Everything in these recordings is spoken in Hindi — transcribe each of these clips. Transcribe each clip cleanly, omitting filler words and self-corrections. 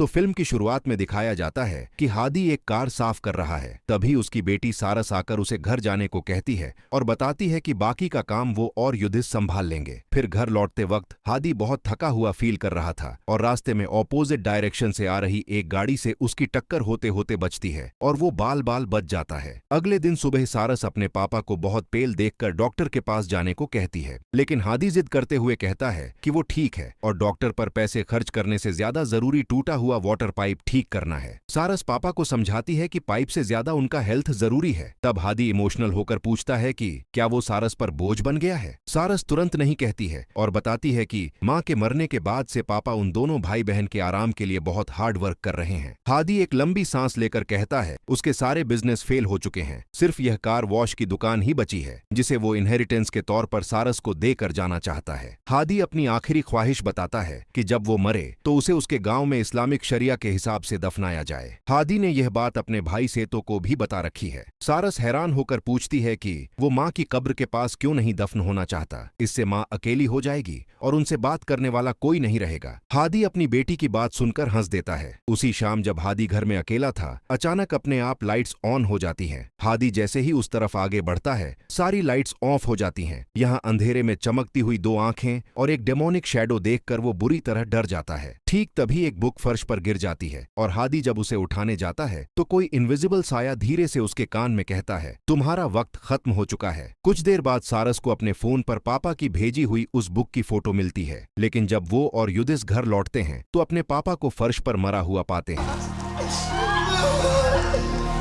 तो फिल्म की शुरुआत में दिखाया जाता है कि हादी एक कार साफ कर रहा है। तभी उसकी बेटी सारस आकर उसे घर जाने को कहती है और बताती है कि बाकी का काम वो और युधिष्ठिर संभाल लेंगे। फिर घर लौटते वक्त हादी बहुत थका हुआ फील कर रहा था और रास्ते में ऑपोजिट डायरेक्शन से आ रही एक गाड़ी से उसकी टक्कर होते होते बचती है और वो बाल बाल बच जाता है। अगले दिन सुबह सारस अपने पापा को बहुत पेल देखकर डॉक्टर के पास जाने को कहती है, लेकिन हादी जिद करते हुए कहता है कि वो ठीक है और डॉक्टर पर पैसे खर्च करने से ज्यादा जरूरी टूटा हुआ वाटर पाइप ठीक करना है। सारस पापा को समझाती है कि पाइप से ज्यादा उनका हेल्थ जरूरी है। तब हादी इमोशनल होकर पूछता है कि क्या वो सारस पर बोझ बन गया है। सारस तुरंत नहीं कहती है और बताती है कि माँ के मरने के बाद से पापा उन दोनों भाई बहन के आराम के लिए बहुत हार्ड वर्क कर रहे हैं। हादी एक लंबी सांस लेकर कहता है उसके सारे बिजनेस फेल हो चुके हैं, सिर्फ यह कार वॉश की दुकान ही बची है जिसे वो इनहेरिटेंस के तौर पर सारस को देकर जाना चाहता है। हादी अपनी आखिरी ख्वाहिश बताता है कि जब वो मरे तो उसे उसके गांव में इस्लामिक शरिया के हिसाब से दफनाया जाए। हादी ने यह बात अपने भाई सेतो को भी बता रखी है। सारस हैरान होकर पूछती है कि वो माँ की कब्र के पास क्यों नहीं दफन होना चाहता, इससे माँ अकेली हो जाएगी और उनसे बात करने वाला कोई नहीं रहेगा। हादी अपनी बेटी की बात सुनकर हंस देता है। उसी शाम जब हादी घर में अकेला था, अचानक अपने आप लाइट्स ऑन हो जाती हैं। हादी जैसे ही उस तरफ आगे बढ़ता है, सारी लाइट्स ऑफ हो जाती हैं। यहाँ अंधेरे में चमकती हुई दो आंखें और एक डेमोनिक शैडो देखकर वो बुरी तरह डर जाता है। ठीक तभी एक बुक फर्श पर गिर जाती है और हादी जब उसे उठाने जाता है तो कोई इनविजिबल साया धीरे से उसके कान में कहता है, तुम्हारा वक्त खत्म हो चुका है। कुछ देर बाद सारस को अपने फोन पर पापा की भेजी हुई उस बुक की फोटो मिलती है, लेकिन जब वो और युधिष्ठिर घर लौटते हैं तो अपने पापा को फर्श पर मरा हुआ पाते हैं।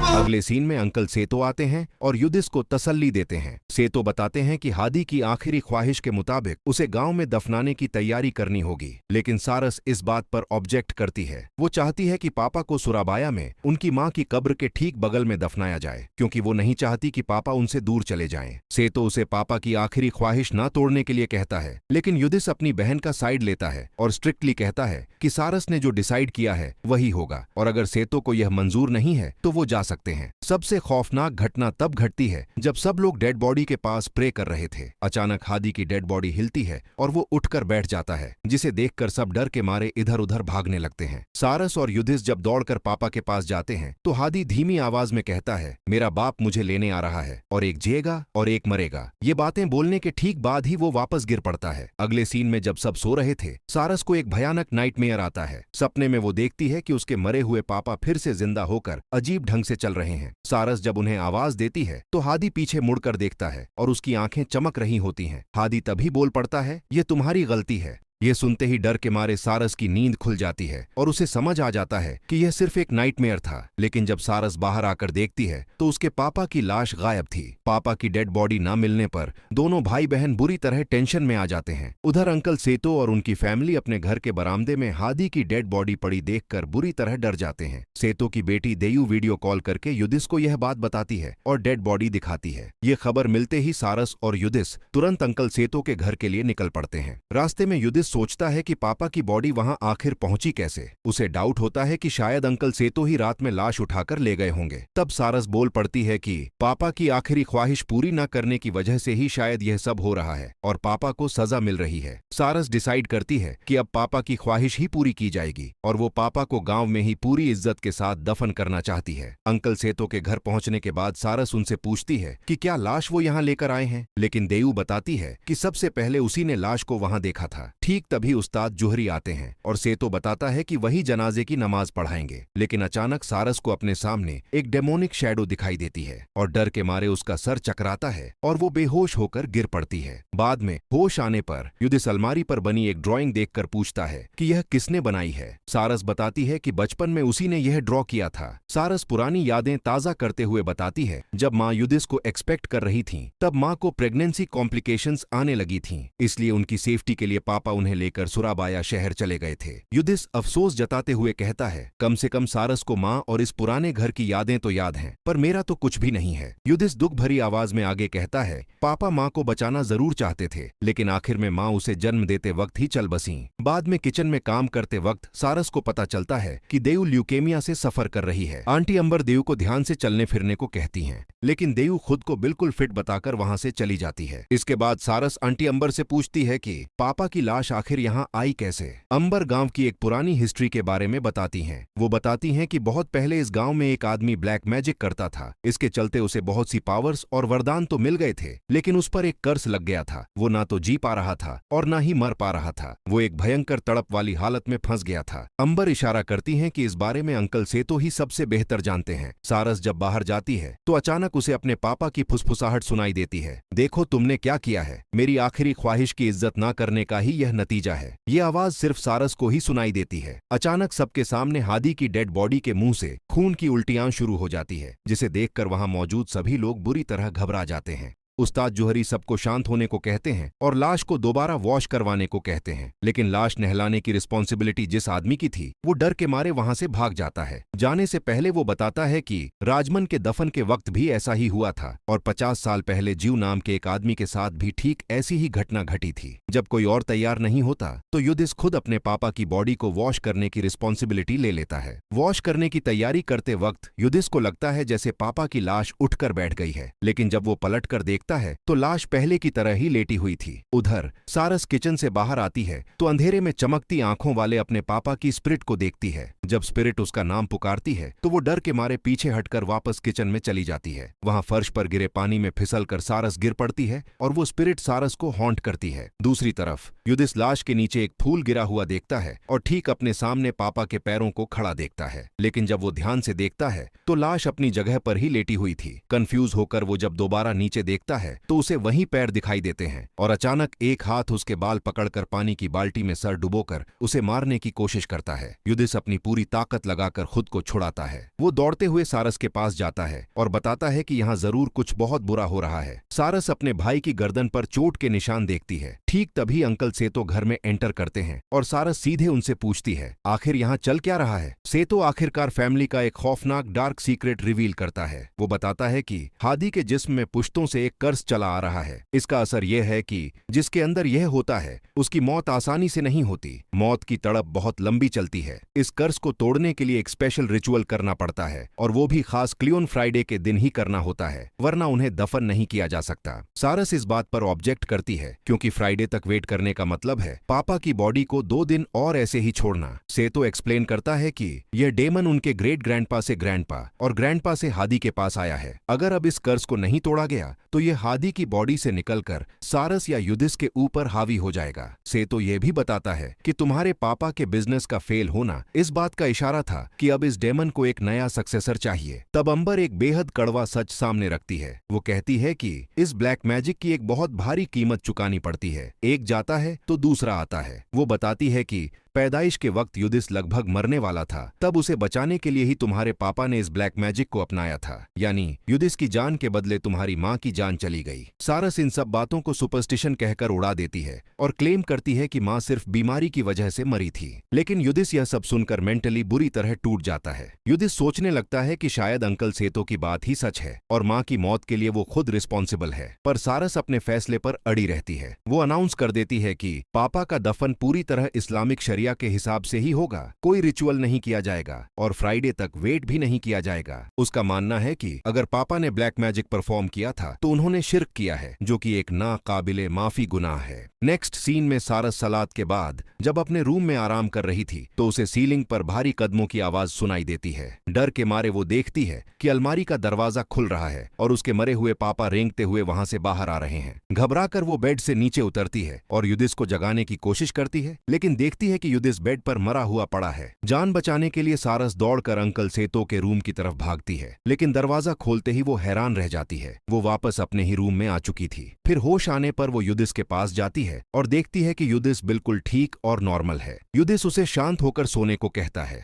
अगले सीन में अंकल सेतो आते हैं और युधिष्ठिर को तसल्ली देते हैं। सेतो बताते हैं कि हादी की आखिरी ख्वाहिश के मुताबिक उसे गांव में दफनाने की तैयारी करनी होगी, लेकिन सारस इस बात पर ऑब्जेक्ट करती है। वो चाहती है कि पापा को सुराबाया में उनकी मां की कब्र के ठीक बगल में दफनाया जाए, क्योंकि वो नहीं चाहती कि पापा उनसे दूर चले जाएं। सेतो उसे पापा की आखिरी ख्वाहिश न तोड़ने के लिए कहता है, लेकिन युधिष्ठिर अपनी बहन का साइड लेता है और स्ट्रिक्टली कहता है कि सारस ने जो डिसाइड किया है वही होगा और अगर सेतो को यह मंजूर नहीं है तो वो जा सकते हैं। सबसे खौफनाक घटना तब घटती है जब सब लोग डेड बॉडी के पास प्रे कर रहे थे। अचानक हादी की डेड बॉडी हिलती है और वो उठकर बैठ जाता है, जिसे देखकर सब डर के मारे इधर उधर भागने लगते हैं। सारस और युधिष्ठिर जब दौड़कर पापा के पास जाते हैं तो हादी धीमी आवाज में कहता है, मेरा बाप मुझे लेने आ रहा है और एक जिएगा और एक मरेगा। ये बातें बोलने के ठीक बाद ही वो वापस गिर पड़ता है। अगले सीन में जब सब सो रहे थे, सारस को एक भयानक नाइटमेयर आता है। सपने में वो देखती है कि उसके मरे हुए पापा फिर से जिंदा होकर अजीब ढंग से चल रहे हैं। सारस जब उन्हें आवाज देती है तो हादी पीछे मुड़कर देखता है और उसकी आंखें चमक रही होती हैं। हादी तभी बोल पड़ता है, ये तुम्हारी गलती है। ये सुनते ही डर के मारे सारस की नींद खुल जाती है और उसे समझ आ जाता है कि यह सिर्फ एक नाइटमेयर था। लेकिन जब सारस बाहर आकर देखती है तो उसके पापा की लाश गायब थी। पापा की डेड बॉडी न मिलने पर दोनों भाई बहन बुरी तरह टेंशन में आ जाते हैं। उधर अंकल सेतो और उनकी फैमिली अपने घर के बरामदे में हादी की डेड बॉडी पड़ी देखकर बुरी तरह डर जाते हैं। सेतो की बेटी देयू वीडियो कॉल करके युधिष्ठिर को यह बात बताती है और डेड बॉडी दिखाती है। ये खबर मिलते ही सारस और युधिष्ठिर तुरंत अंकल सेतो के घर के लिए निकल पड़ते हैं। रास्ते में युधिष्ठिर सोचता है कि पापा की बॉडी वहां आखिर पहुंची कैसे। उसे डाउट होता है कि शायद अंकल सेतो ही रात में लाश उठाकर ले गए होंगे। तब सारस बोल पड़ती है कि पापा की आखिरी ख्वाहिश पूरी न करने की वजह से ही शायद यह सब हो रहा है और पापा को सजा मिल रही है। सारस डिसाइड करती है कि अब पापा की ख्वाहिश ही पूरी की जाएगी और वो पापा को गांव में ही पूरी इज्जत के साथ दफन करना चाहती है। अंकल सेतो के घर पहुंचने के बाद सारस उनसे पूछती है कि क्या लाश वो यहाँ लेकर आए हैं, लेकिन देयू बताती है कि सबसे पहले उसी ने लाश को वहां देखा था। ठीक तभी उस्ताद जोहरी आते हैं और सेतो बताता है कि वही जनाजे की नमाज पढ़ाएंगे। लेकिन अचानक सारस को अपने सामने एक डेमोनिक शैडो दिखाई देती है और डर के मारे उसका सर चकराता है और वो बेहोश होकर गिर पड़ती है। बाद में होश आने पर युधिष्ठिर अलमारी पर बनी एक ड्राइंग देखकर पूछता है कि यह किसने बनाई है। सारस बताती है कि बचपन में उसी ने यह ड्रॉ किया था। सारस पुरानी यादें ताजा करते हुए बताती है, जब माँ युधिष्ठिर को एक्सपेक्ट कर रही थी तब माँ को प्रेगनेंसी कॉम्प्लिकेशंस आने लगी थीं, इसलिए उनकी सेफ्टी के लिए पापा उन्हें लेकर सुराबाया शहर चले गए थे। युधिष्ठिर अफसोस जताते हुए कहता है, कम से कम सारस को माँ और इस पुराने घर की यादें तो याद हैं, पर मेरा तो कुछ भी नहीं है। युधिष्ठिर दुख भरी आवाज में आगे कहता है, पापा माँ को बचाना जरूर चाहते थे, लेकिन आखिर में माँ उसे जन्म देते वक्त ही चल बसी। बाद में किचन में काम करते वक्त सारस को पता चलता है कि देयू ल्यूकेमिया से सफर कर रही है। आंटी अंबर देयू को ध्यान से चलने फिरने को कहती हैं, लेकिन देयू खुद को बिल्कुल फिट बताकर वहां से चली जाती है। इसके बाद सारस आंटी अंबर से पूछती है कि पापा की लाश आखिर यहाँ आई कैसे। अंबर गांव की एक पुरानी हिस्ट्री के बारे में बताती हैं। वो बताती हैं कि बहुत पहले इस गांव में एक आदमी ब्लैक मैजिक करता था। इसके चलते उसे बहुत सी पावर्स और वरदान तो मिल गए थे, लेकिन उस पर एक कर्स लग गया था। वो ना तो जी पा रहा था और ना ही मर पा रहा था। वो एक भयंकर तड़प वाली हालत में फंस गया था। अंबर इशारा करती हैं कि इस बारे में अंकल सेतो ही सबसे बेहतर जानते हैं। सारस जब बाहर जाती है तो अचानक उसे अपने पापा की फुसफुसाहट सुनाई देती है। देखो तुमने क्या किया है, मेरी आखिरी ख्वाहिश की इज्जत ना करने का ही यह नतीजा है। ये आवाज सिर्फ सारस को ही सुनाई देती है। अचानक सबके सामने हादी की डेड बॉडी के मुंह से खून की उल्टियां शुरू हो जाती है, जिसे देखकर वहां मौजूद सभी लोग बुरी तरह घबरा जाते हैं। उस्ताद जोहरी सबको शांत होने को कहते हैं और लाश को दोबारा वॉश करवाने को कहते हैं, लेकिन लाश नहलाने की रिस्पॉन्सिबिलिटी जिस आदमी की थी वो डर के मारे वहां से भाग जाता है। जाने से पहले वो बताता है कि राजमन के दफन के वक्त भी ऐसा ही हुआ था और 50 साल पहले जीव नाम के एक आदमी के साथ भी ठीक ऐसी ही घटना घटी थी। जब कोई और तैयार नहीं होता तो युधिष्ठिर खुद अपने पापा की बॉडी को वॉश करने की रिस्पॉन्सिबिलिटी ले लेता है। वॉश करने की तैयारी करते वक्त युधिष्ठिर को लगता है जैसे पापा की लाश उठकर बैठ गई है, लेकिन जब वो पलट कर देखता है तो लाश पहले की तरह ही लेटी हुई थी। उधर सारस किचन से बाहर आती है तो अंधेरे में चमकती आंखों वाले अपने पापा की स्पिरिट को देखती है। जब स्पिरिट उसका नाम पुकारती है तो वो डर के मारे पीछे हटकर वापस किचन में चली जाती है। वहां फर्श पर गिरे पानी में फिसलकर सारस गिर पड़ती है और वो स्पिरिट सारस को हॉन्ट करती है। दूसरी तरफ युधिष्ठिर लाश के नीचे एक फूल गिरा हुआ देखता है और ठीक अपने सामने पापा के पैरों को खड़ा देखता है, लेकिन जब वो ध्यान से देखता है तो लाश अपनी जगह पर ही लेटी हुई थी। कंफ्यूज होकर वो जब दोबारा नीचे देखता है तो उसे वहीं पैर दिखाई देते हैं और अचानक एक हाथ उसके बाल पकड़कर पानी की बाल्टी में सर डुबोकर उसे मारने की कोशिश करता है। युधिष्ठिर अपनी पूरी ताकत लगाकर खुद को छुड़ाता है। वो दौड़ते हुए सारस के पास जाता है और बताता है कि यहाँ जरूर कुछ बहुत बुरा हो रहा है। सारस अपने भाई की गर्दन पर चोट के निशान देखती है। ठीक तभी अंकल सेतो घर में एंटर करते हैं और सारस सीधे उनसे पूछती है, आखिर यहाँ चल क्या रहा है। सेतो आखिरकार फैमिली का एक खौफनाक डार्क सीक्रेट रिवील करता है। वो बताता है कि हादी के जिस्म में पुश्तों से एक कर्स चला आ रहा है। इसका असर यह है कि जिसके अंदर यह होता है उसकी मौत आसानी से नहीं होती। मौत की तड़प बहुत लंबी चलती है। इस कर्स को तोड़ने के लिए एक स्पेशल रिचुअल करना पड़ता है और वो भी खास क्लियोन फ्राइडे के दिन ही करना होता है, वरना उन्हें दफन नहीं किया जा सकता। सारस इस बात पर ऑब्जेक्ट करती है क्योंकि फ्राइडे तक वेट करने का मतलब है पापा की बॉडी को 2 दिन और ऐसे ही छोड़ना। सेतो एक्सप्लेन करता है कि यह डेमन उनके ग्रेट ग्रैंडपा से ग्रैंडपा और ग्रैंडपा से हादी के पास आया है। अगर अब इस कर्स को नहीं तोड़ा गया तो यह हादी की बॉडी से निकलकर सारस या युधिष्ठिर के ऊपर हावी हो जाएगा। सेतो यह भी बताता है कि तुम्हारे पापा के बिजनेस का फेल होना इस बात का इशारा था कि अब इस डेमन को एक नया सक्सेसर चाहिए। तब अंबर एक बेहद कड़वा सच सामने रखती है। वो कहती है कि इस ब्लैक मैजिक की एक बहुत भारी कीमत चुकानी पड़ती है। एक जाता है तो दूसरा आता है। वो बताती है कि पैदाइश के वक्त युधिष्ठिर लगभग मरने वाला था, तब उसे बचाने के लिए ही तुम्हारे पापा ने इस ब्लैक मैजिक को अपनाया था, यानी युधिष्ठिर की जान के बदले तुम्हारी माँ की जान चली गई। सारस इन सब बातों को सुपरस्टिशन कहकर उड़ा देती है और क्लेम करती है कि माँ सिर्फ बीमारी की वजह से मरी थी, लेकिन युधिष्ठिर यह सब सुनकर मेंटली बुरी तरह टूट जाता है। युधिष्ठिर सोचने लगता है कि शायद अंकल सेतो की बात ही सच है और माँ की मौत के लिए वो खुद रिस्पॉन्सिबल है, पर सारस अपने फैसले पर अड़ी रहती है। वो अनाउंस कर देती है कि पापा का दफन पूरी तरह इस्लामिक शरिया के हिसाब से ही होगा, कोई रिचुअल नहीं किया जाएगा और फ्राइडे तक वेट भी नहीं किया जाएगा। उसका मानना है कि अगर पापा ने ब्लैक मैजिक परफॉर्म किया था तो उन्होंने शिर्क किया है, जो कि एक नाकाबिले माफी गुनाह है। नेक्स्ट सीन में सारस सलात के बाद जब अपने रूम में आराम कर रही थी तो उसे सीलिंग पर भारी कदमों की आवाज सुनाई देती है। डर के मारे वो देखती है कि अलमारी का दरवाजा खुल रहा है और उसके मरे हुए पापा रेंगते हुए वहां से बाहर आ रहे हैं। घबराकर वो बेड से नीचे उतरती है और युधिष्ठिर को जगाने की कोशिश करती है, लेकिन देखती है कि युधिष्ठिर बेड पर मरा हुआ पड़ा है। जान बचाने के लिए सारस दौड़कर अंकल सेतो के रूम की तरफ भागती है, लेकिन दरवाजा खोलते ही वो हैरान रह जाती है। वो वापस अपने ही रूम में आ चुकी थी। फिर होश आने पर वो युधिष्ठिर के पास जाती है और देखती है कि युधिष्ठिर बिल्कुल ठीक और नॉर्मल है। युधिष्ठिर उसे शांत होकर सोने को कहता है,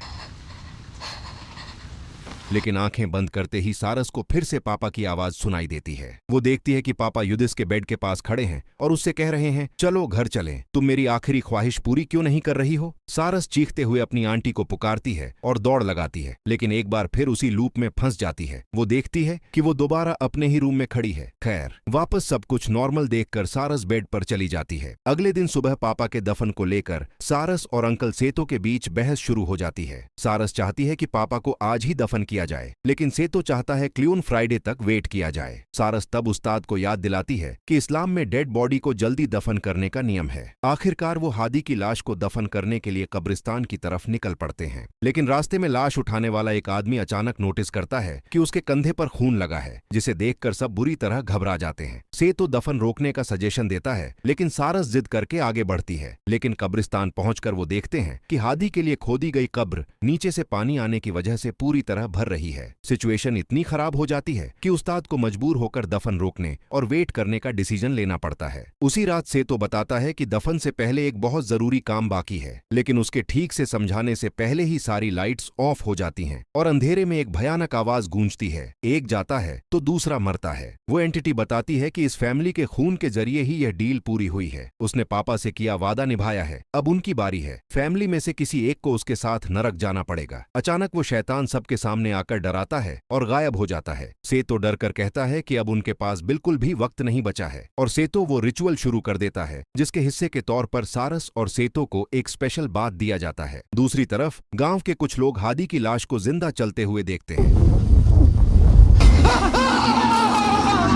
लेकिन आंखें बंद करते ही सारस को फिर से पापा की आवाज सुनाई देती है। वो देखती है कि पापा युधिष्ठिर के बेड के पास खड़े हैं और उससे कह रहे हैं, चलो घर चलें, तुम मेरी आखिरी ख्वाहिश पूरी क्यों नहीं कर रही हो। सारस चीखते हुए अपनी आंटी को पुकारती है और दौड़ लगाती है, लेकिन एक बार फिर उसी लूप में फंस जाती है। वो देखती है कि वो दोबारा अपने ही रूम में खड़ी है। खैर, वापस सब कुछ नॉर्मल देखकर सारस बेड पर चली जाती है। अगले दिन सुबह पापा के दफन को लेकर सारस और अंकल सेतो के बीच बहस शुरू हो जाती है। सारस चाहती है कि पापा को आज ही दफन किया किया जाए, लेकिन सेतो चाहता है क्लियोन फ्राइडे तक वेट किया जाए। सारस तब उस्ताद को याद दिलाती है कि इस्लाम में डेड बॉडी को जल्दी दफन करने का नियम है। आखिरकार वो हादी की लाश को दफन करने के लिए कब्रिस्तान की तरफ निकल पड़ते हैं, लेकिन रास्ते में लाश उठाने वाला एक आदमी अचानक नोटिस करता है कि उसके कंधे पर खून लगा है, जिसे देखकर सब बुरी तरह घबरा जाते हैं। सेतो दफन रोकने का सजेशन देता है, लेकिन सारस जिद करके आगे बढ़ती है। लेकिन कब्रिस्तान पहुंचकर वो देखते हैं कि हादी के लिए खोदी गई कब्र नीचे से पानी आने की वजह से पूरी तरह भर रही है। सिचुएशन इतनी खराब हो जाती है कि उस्ताद को मजबूर होकर दफन रोकने और वेट करने का डिसीजन लेना पड़ता है। उसी रात सेतो बताता है कि दफन से पहले एक बहुत जरूरी काम बाकी है, लेकिन उसके ठीक से समझाने से पहले ही सारी लाइट्स ऑफ हो जाती हैं और अंधेरे में एक भयानक आवाज गूंजती है। एक जाता है तो दूसरा मरता है। वो एंटिटी बताती है कि इस फैमिली के खून के जरिए ही यह डील पूरी हुई है। उसने पापा से किया वादा निभाया है, अब उनकी बारी है। फैमिली में से किसी एक को उसके साथ नरक जाना पड़ेगा। अचानक वो शैतान सबके सामने आकर डराता है और गायब हो जाता है। सेतो डर कर कहता है कि अब उनके पास बिल्कुल भी वक्त नहीं बचा है और सेतो वो रिचुअल शुरू कर देता है, जिसके हिस्से के तौर पर सारस और सेतो को एक स्पेशल बात दिया जाता है। दूसरी तरफ गांव के कुछ लोग हादी की लाश को जिंदा चलते हुए देखते हैं।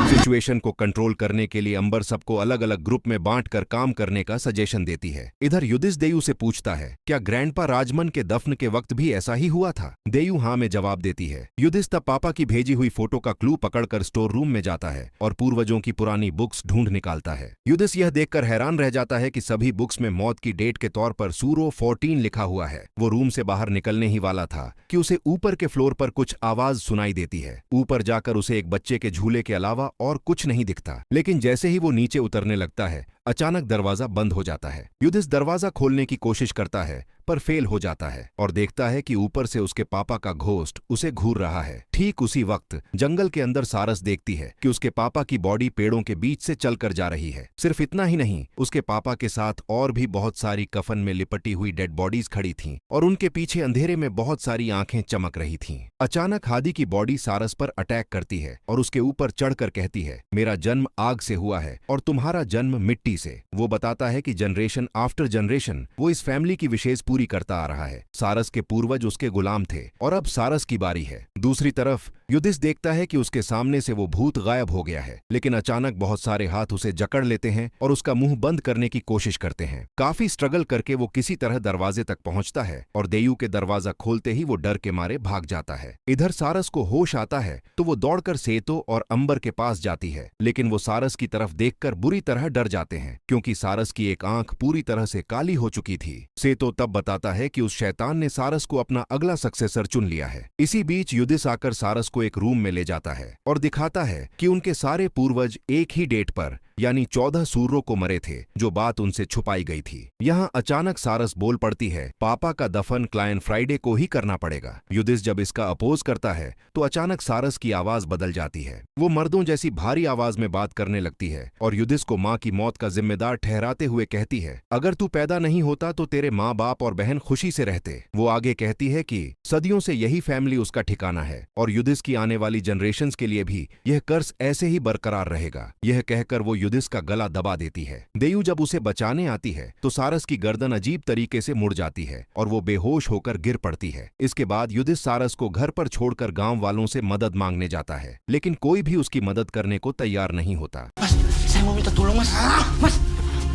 सिचुएशन को कंट्रोल करने के लिए अंबर सबको अलग अलग ग्रुप में बांटकर काम करने का सजेशन देती है। इधर युधिस देयु से पूछता है, क्या ग्रैंडपा राजमन के दफन के वक्त भी ऐसा ही हुआ था? देयु हाँ में जवाब देती है। युधिस तब पापा की भेजी हुई फोटो का क्लू पकड़कर स्टोर रूम में जाता है और पूर्वजों की पुरानी बुक्स ढूंढ निकालता है। युधिस यह देखकर हैरान रह जाता है कि सभी बुक्स में मौत की डेट के तौर पर सूरो 14 लिखा हुआ है। वो रूम से बाहर निकलने ही वाला था कि उसे ऊपर के फ्लोर पर कुछ आवाज सुनाई देती है। ऊपर जाकर उसे एक बच्चे के झूले के अलावा और कुछ नहीं दिखता, लेकिन जैसे ही वो नीचे उतरने लगता है अचानक दरवाजा बंद हो जाता है। युधिस दरवाजा खोलने की कोशिश करता है पर फेल हो जाता है और देखता है कि ऊपर से उसके पापा का घोस्ट उसे घूर रहा है। ठीक उसी वक्त जंगल के अंदर सारस देखती है कि उसके पापा की बॉडी पेड़ों के बीच से चलकर जा रही है। सिर्फ इतना ही नहीं, उसके पापा के साथ और भी बहुत सारी कफन में लिपटी हुई डेड बॉडीज खड़ी थीं और उनके पीछे अंधेरे में बहुत सारी आंखें चमक रही थीं। अचानक हादी की बॉडी सारस पर अटैक करती है और उसके ऊपर चढ़कर कहती है, मेरा जन्म आग से हुआ है और तुम्हारा जन्म मिट्टी से। वो बताता है कि जनरेशन आफ्टर जनरेशन वो इस फैमिली की विशेष पूरी करता आ रहा है। सारस के पूर्वज उसके गुलाम थे और अब सारस की बारी है। दूसरी तरफ युधिस देखता है कि उसके सामने से वो भूत गायब हो गया है, लेकिन अचानक बहुत सारे हाथ उसे जकड़ लेते हैं और उसका मुंह बंद करने की कोशिश करते हैं। काफी स्ट्रगल करके वो किसी तरह दरवाजे तक पहुंचता है और देयु के दरवाजा खोलते ही वो डर के मारे भाग जाता है। इधर सारस को होश आता है तो वो दौड़कर सेतो और अंबर के पास जाती है, लेकिन वो सारस की तरफ देखकर बुरी तरह डर जाते हैं क्योंकि सारस की एक आंख पूरी तरह से काली हो चुकी थी। सेतो तब बताता है कि उस शैतान ने सारस को अपना अगला सक्सेसर चुन लिया है। इसी बीच युधिस आकर सारस को एक रूम में ले जाता है और दिखाता है कि उनके सारे पूर्वज एक ही डेट पर यानी 14 सूर्यों को मरे थे, जो बात उनसे छुपाई गई थी। यहाँ अचानक सारस बोल पड़ती है, पापा का दफन क्लायन फ्राइडे को ही करना पड़ेगा। युधिस जब इसका अपोज करता है तो अचानक सारस की आवाज बदल जाती है। वो मर्दों जैसी भारी आवाज में बात करने लगती है और युधिस को माँ की मौत का जिम्मेदार ठहराते हुए कहती है, अगर तू पैदा नहीं होता तो तेरे माँ बाप और बहन खुशी से रहते। वो आगे कहती है कि सदियों से यही फैमिली उसका ठिकाना है और युधिस की आने वाली जनरेशंस के लिए भी यह कर्ज ऐसे ही बरकरार रहेगा। यह कहकर वो युधिस का गला दबा देती है। देयु जब उसे बचाने आती है तो सारस की गर्दन अजीब तरीके से मुड़ जाती है और वो बेहोश होकर गिर पड़ती है। इसके बाद युधिस सारस को घर पर छोड़कर गांव वालों से मदद मांगने जाता है, लेकिन कोई भी उसकी मदद करने को तैयार नहीं होता।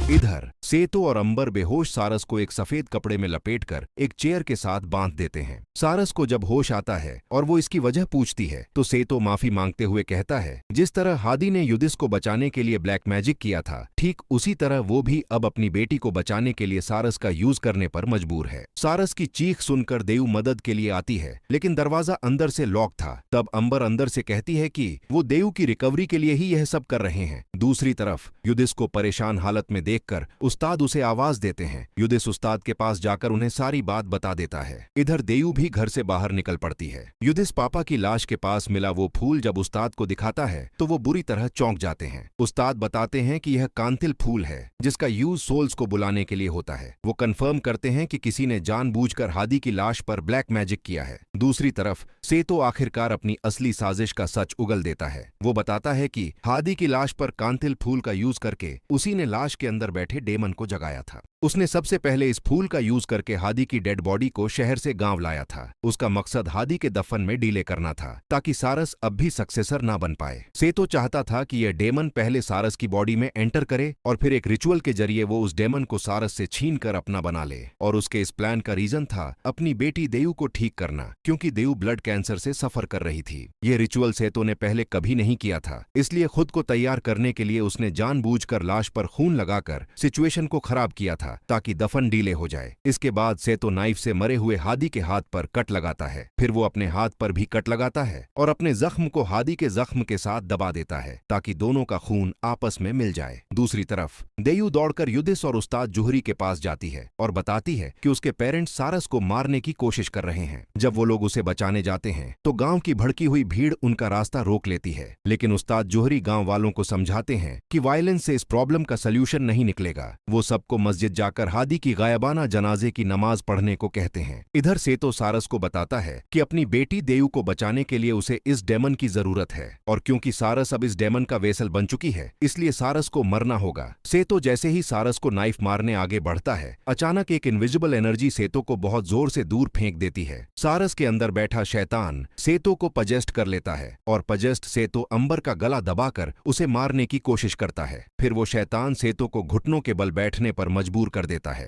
इधर सेतो और अंबर बेहोश सारस को एक सफेद कपड़े में लपेटकर एक चेयर के साथ बांध देते हैं। सारस को जब होश आता है और वो इसकी वजह पूछती है तो सेतो माफी मांगते हुए कहता है, जिस तरह हादी ने युधिस को बचाने के लिए ब्लैक मैजिक किया था, ठीक उसी तरह वो भी अब अपनी बेटी को बचाने के लिए सारस का यूज करने पर मजबूर है। सारस की चीख सुनकर देयु मदद के लिए आती है, लेकिन दरवाजा अंदर से लॉक था। तब अंबर अंदर से कहती है कि वो देयु की रिकवरी के लिए ही यह सब कर रहे हैं। दूसरी तरफ युधिस को परेशान हालत में देखकर उस्ताद उसे आवाज देते हैं। युधिस उस्ताद के पास जाकर उन्हें सारी बात बता देता है। इधर देयु भी घर से बाहर निकल पड़ती है। युधिस पापा की लाश के पास मिला वो फूल जब उस्ताद को दिखाता है तो वो बुरी तरह चौंक जाते हैं। उस्ताद बताते हैं कि यह कांतिल फूल है जिसका यूज सोल्स को बुलाने के लिए होता है। वो कंफर्म करते हैं कि किसी ने जानबूझकर हादी की लाश पर ब्लैक मैजिक किया है। दूसरी तरफ सेतो आखिरकार अपनी असली साजिश का सच उगल देता है। वो बताता है कि हादी की लाश पर कांतिल फूल का यूज करके उसी ने लाश के अंदर बैठे डेमन को जगाया था। उसने सबसे पहले इस फूल का यूज करके हादी की डेड बॉडी को शहर से गांव लाया था। उसका मकसद हादी के दफन में डीले करना था ताकि सारस अब भी सक्सेसर ना बन पाए। सेतो चाहता था कि यह डेमन पहले सारस की बॉडी में एंटर करे और फिर एक रिचुअल के जरिए वो उस डेमन को सारस से छीन कर अपना बना ले। और उसके इस प्लान का रीजन था अपनी बेटी देयू को ठीक करना, क्योंकि देयू ब्लड कैंसर से सफर कर रही थी। ये रिचुअल सेतो ने पहले कभी नहीं किया था, इसलिए खुद को तैयार करने के लिए उसने जानबूझकर लाश पर खून लगाकर सिचुएशन को खराब किया था ताकि दफन डीले हो जाए। इसके बाद सेतो नाइफ से मरे हुए हादी के हाथ पर कट लगाता है, फिर वो अपने हाथ पर भी कट लगाता है और अपने जख्म को हादी के जख्म के साथ दबा देता है ताकि दोनों का खून आपस में मिल जाए। दूसरी तरफ देयू दौड़कर युधिस और उस्ताद जोहरी के पास जाती है और बताती है कि उसके पेरेंट्स सारस को मारने की कोशिश कर रहे हैं। जब वो लोग उसे बचाने जाते हैं तो गांव की भड़की हुई भीड़ उनका रास्ता रोक लेती है, लेकिन उस्ताद जोहरी गांव वालों को समझाते हैं कि वायलेंस से इस प्रॉब्लम का सल्यूशन नहीं निकलेगा। वो सबको मस्जिद जाकर हादी की गायबाना जनाजे की नमाज पढ़ने को कहते हैं। इधर सेतो सारस को बताता है कि अपनी बेटी देयू को बचाने के लिए उसे इस डेमन की जरूरत है, और क्योंकि सारस अब इस डेमन का वेसल बन चुकी है इसलिए सारस को मरना होगा। सेतो जैसे ही सारस को नाइफ मारने आगे बढ़ता है, अचानक एक इनविजिबल एनर्जी सेतो को बहुत जोर से दूर फेंक देती है। सारस के अंदर बैठा शैतान सेतो को पजेस्ट कर लेता है और पजेस्ट सेतो अंबर का गला दबाकर उसे मारने की कोशिश करता है। फिर वो शैतान सेतो को घुटनों के बल बैठने पर मजबूर कर देता है।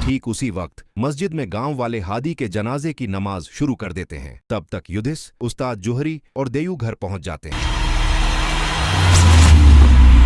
ठीक उसी वक्त मस्जिद में गांव वाले हादी के जनाजे की नमाज शुरू कर देते हैं। तब तक युधिस, उस्ताद जोहरी और देयू घर पहुंच जाते हैं।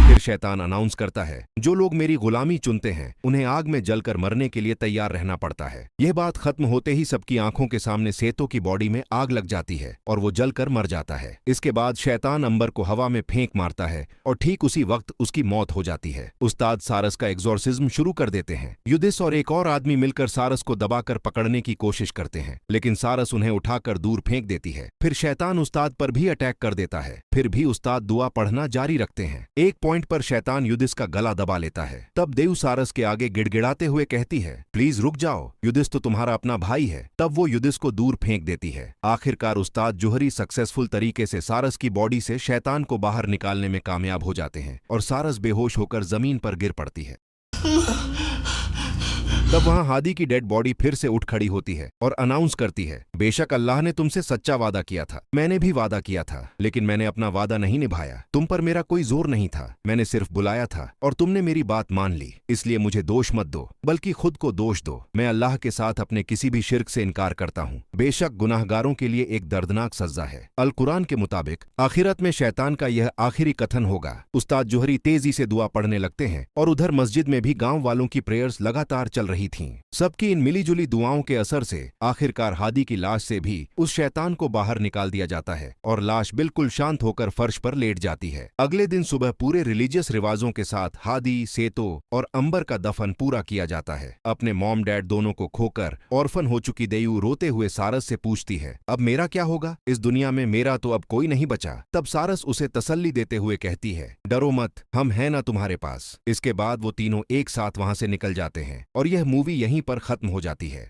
फिर शैतान अनाउंस करता है, जो लोग मेरी गुलामी चुनते हैं उन्हें आग में जलकर मरने के लिए तैयार रहना पड़ता है। यह बात खत्म होते ही सबकी आंखों के सामने सेतो की बॉडी में आग लग जाती है और वो जलकर मर जाता है। इसके बाद शैतान अंबर को हवा में फेंक मारता है और ठीक उसी वक्त उसकी मौत हो जाती है। उस्ताद सारस का एग्जॉर्सिज्म शुरू कर देते हैं। युधिस और एक और आदमी मिलकर सारस को दबाकर पकड़ने की कोशिश करते हैं, लेकिन सारस उन्हें उठाकर दूर फेंक देती है। फिर शैतान उस्ताद पर भी अटैक कर देता है, फिर भी उस्ताद दुआ पढ़ना जारी रखते हैं। एक पॉइंट पर शैतान युधिस का गला दबा लेता है। तब देयू सारस के आगे गिड़गिड़ाते हुए कहती है, प्लीज रुक जाओ, युधिस तो तुम्हारा अपना भाई है। तब वो युधिस को दूर फेंक देती है। आखिरकार उस्ताद जोहरी सक्सेसफुल तरीके से सारस की बॉडी से शैतान को बाहर निकालने में कामयाब हो जाते हैं और सारस बेहोश होकर जमीन पर गिर पड़ती है। तब वहां हादी की डेड बॉडी फिर से उठ खड़ी होती है और अनाउंस करती है, बेशक अल्लाह ने तुमसे सच्चा वादा किया था, मैंने भी वादा किया था, लेकिन मैंने अपना वादा नहीं निभाया। तुम पर मेरा कोई जोर नहीं था, मैंने सिर्फ बुलाया था और तुमने मेरी बात मान ली। इसलिए मुझे दोष मत दो, बल्कि खुद को दोष दो। मैं अल्लाह के साथ अपने किसी भी शिर्क से इनकार करता हूँ। बेशक गुनाहगारों के लिए एक दर्दनाक सजा है। अल कुरान के मुताबिक आखिरत में शैतान का यह आखिरी कथन होगा। उस्ताद जोहरी तेजी से दुआ पढ़ने लगते हैं और उधर मस्जिद में भी गाँव वालों की प्रेयर्स लगातार चल रही थीं। सबकी इन मिलीजुली दुआओं के असर से आखिरकार हादी की लाश से भी उस शैतान को बाहर निकाल दिया जाता है और लाश बिल्कुल शांत होकर फर्श पर लेट जाती है। अगले दिन सुबह पूरे रिलीजियस रिवाजों के साथ हादी, सेतो और अंबर का दफन पूरा किया जाता है। अपने मॉम डैड दोनों को खोकर ऑर्फन हो चुकी देयू रोते हुए सारस से पूछती है, अब मेरा क्या होगा? इस दुनिया में मेरा तो अब कोई नहीं बचा। तब सारस उसे तसल्ली देते हुए कहती है, डरो मत, हम हैं ना तुम्हारे पास। इसके बाद वो तीनों एक साथ वहां से निकल जाते हैं और यह मूवी यहीं पर खत्म हो जाती है।